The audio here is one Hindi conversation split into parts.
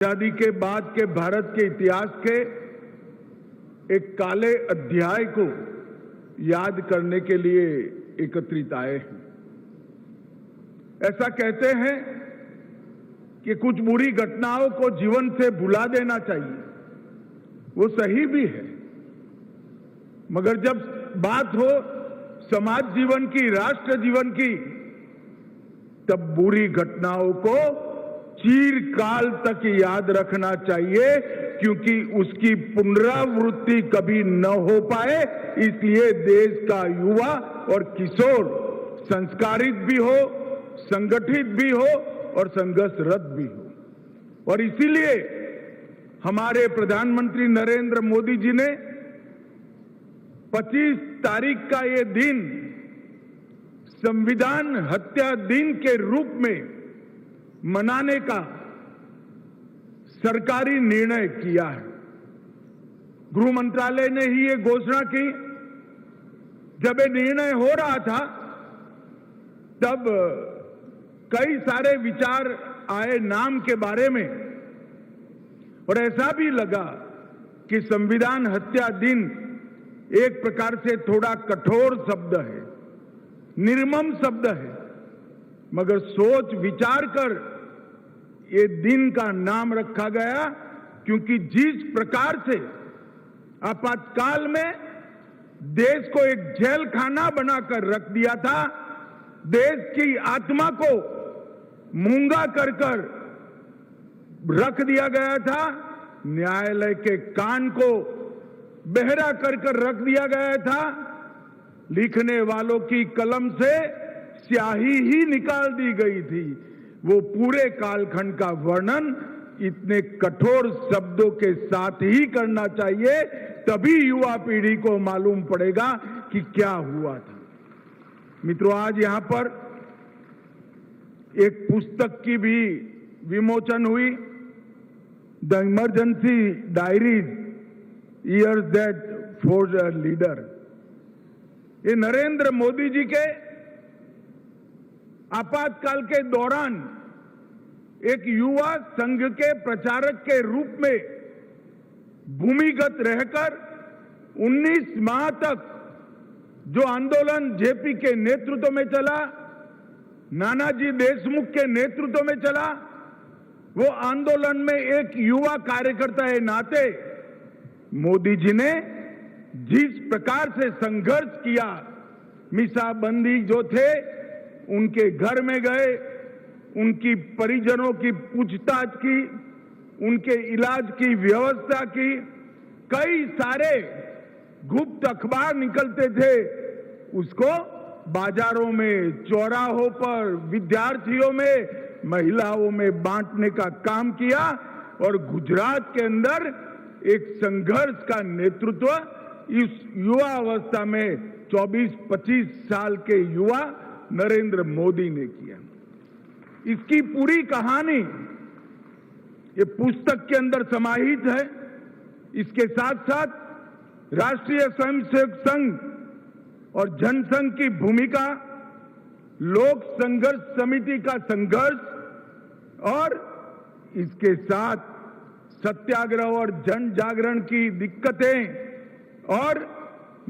आजादी के बाद के भारत के इतिहास के एक काले अध्याय को याद करने के लिए एकत्रित आए हैं। ऐसा कहते हैं कि कुछ बुरी घटनाओं को जीवन से भुला देना चाहिए, वो सही भी है, मगर जब बात हो समाज जीवन की, राष्ट्र जीवन की, तब बुरी घटनाओं को चिरकाल तक याद रखना चाहिए, क्योंकि उसकी पुनरावृत्ति कभी न हो पाए। इसलिए देश का युवा और किशोर संस्कारित भी हो, संगठित भी हो और संघर्षरत भी हो। और इसीलिए हमारे प्रधानमंत्री नरेंद्र मोदी जी ने 25 तारीख का ये दिन संविधान हत्या दिन के रूप में मनाने का सरकारी निर्णय किया है। गृह मंत्रालय ने ही ये घोषणा की। जब ये निर्णय हो रहा था तब कई सारे विचार आए नाम के बारे में, और ऐसा भी लगा कि संविधान हत्या दिन एक प्रकार से थोड़ा कठोर शब्द है, निर्मम शब्द है, मगर सोच विचार कर ये दिन का नाम रखा गया, क्योंकि जिस प्रकार से आपातकाल में देश को एक जेल खाना बनाकर रख दिया था, देश की आत्मा को मूंगा कर रख दिया गया था, न्यायालय के कान को बहरा कर रख दिया गया था, लिखने वालों की कलम से स्याही ही निकाल दी गई थी, वो पूरे कालखंड का वर्णन इतने कठोर शब्दों के साथ ही करना चाहिए, तभी युवा पीढ़ी को मालूम पड़ेगा कि क्या हुआ था। मित्रों, आज यहां पर एक पुस्तक की भी विमोचन हुई, the emergency diaries years that forge a leader. ये नरेंद्र मोदी जी के आपातकाल के दौरान एक युवा संघ के प्रचारक के रूप में भूमिगत रहकर 19 माह तक जो आंदोलन जेपी के नेतृत्व में चला, नानाजी देशमुख के नेतृत्व में चला, वो आंदोलन में एक युवा कार्यकर्ता के नाते मोदी जी ने जिस प्रकार से संघर्ष किया, मीसाबंदी जो थे उनके घर में गए, उनकी परिजनों की पूछताछ की, उनके इलाज की व्यवस्था की, कई सारे गुप्त अखबार निकलते थे, उसको बाजारों में, चौराहों पर, विद्यार्थियों में, महिलाओं में बांटने का काम किया, और गुजरात के अंदर एक संघर्ष का नेतृत्व इस युवा अवस्था में 24-25 साल के युवा नरेंद्र मोदी ने किया। इसकी पूरी कहानी ये पुस्तक के अंदर समाहित है। इसके साथ साथ राष्ट्रीय स्वयंसेवक संघ और जनसंघ की भूमिका, लोक संघर्ष समिति का संघर्ष, और इसके साथ सत्याग्रह और जन जागरण की दिक्कतें, और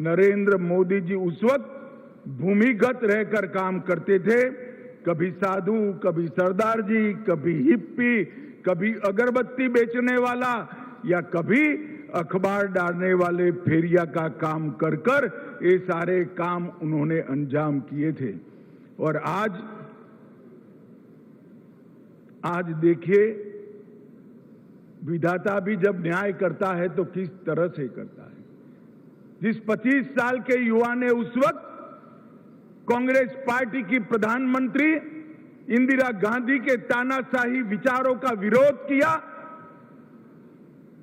नरेंद्र मोदी जी उस वक्त भूमिगत रहकर काम करते थे, कभी साधु, कभी सरदार जी, कभी हिप्पी, कभी अगरबत्ती बेचने वाला, या कभी अखबार डालने वाले फेरिया का काम कर ये सारे काम उन्होंने अंजाम किए थे। और आज देखिए, विधाता भी जब न्याय करता है तो किस तरह से करता है। जिस 25 साल के युवा ने उस वक्त कांग्रेस पार्टी की प्रधानमंत्री इंदिरा गांधी के तानाशाही विचारों का विरोध किया,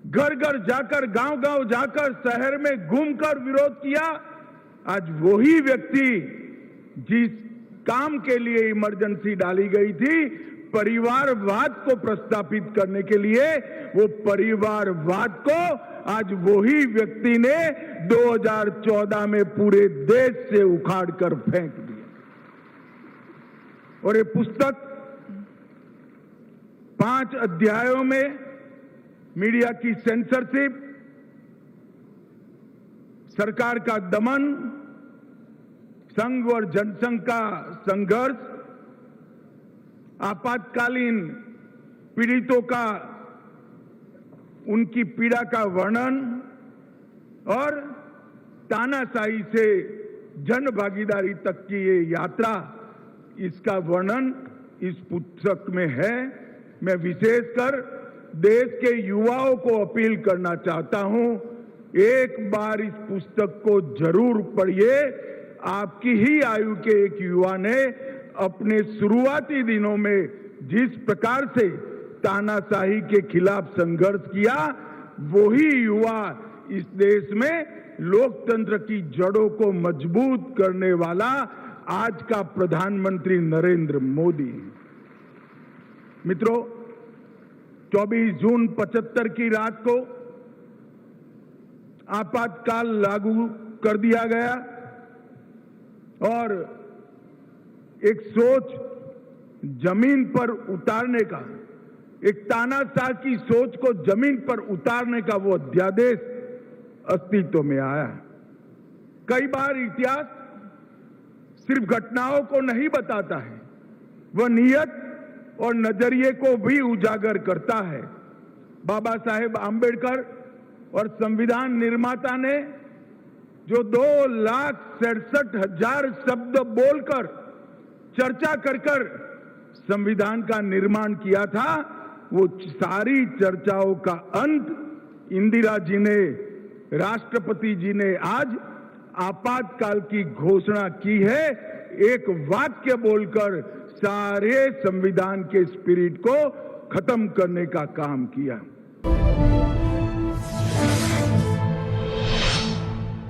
घर घर जाकर, गांव गांव जाकर, शहर में घूमकर विरोध किया, आज वही व्यक्ति जिस काम के लिए इमरजेंसी डाली गई थी, परिवारवाद को प्रस्तावित करने के लिए, वो परिवारवाद को आज वही व्यक्ति ने 2014 में पूरे देश से उखाड़ कर फेंक दिया। और ये पुस्तक 5 अध्यायों में मीडिया की सेंसरशिप, सरकार का दमन, संघ और जनसंघ का संघर्ष, आपातकालीन पीड़ितों का उनकी पीड़ा का वर्णन और तानाशाही से जन भागीदारी तक की ये यात्रा, इसका वर्णन इस पुस्तक में है। मैं विशेषकर देश के युवाओं को अपील करना चाहता हूं, एक बार इस पुस्तक को जरूर पढ़िए। आपकी ही आयु के एक युवा ने अपने शुरुआती दिनों में जिस प्रकार से तानाशाही के खिलाफ संघर्ष किया, वही युवा इस देश में लोकतंत्र की जड़ों को मजबूत करने वाला आज का प्रधानमंत्री नरेंद्र मोदी। मित्रों, 24 जून 75 की रात को आपातकाल लागू कर दिया गया और एक सोच जमीन पर उतारने का, एक तानाशाह की सोच को जमीन पर उतारने का वो अध्यादेश अस्तित्व में आया। कई बार इतिहास सिर्फ घटनाओं को नहीं बताता है, वह नीयत और नजरिए को भी उजागर करता है। बाबा साहेब आंबेडकर और संविधान निर्माता ने जो 2,67,000 शब्द बोलकर, चर्चा कर संविधान का निर्माण किया था, वो सारी चर्चाओं का अंत इंदिरा जी ने, राष्ट्रपति जी ने आज आपातकाल की घोषणा की है। एक वाक्य बोलकर सारे संविधान के स्पिरिट को खत्म करने का काम किया।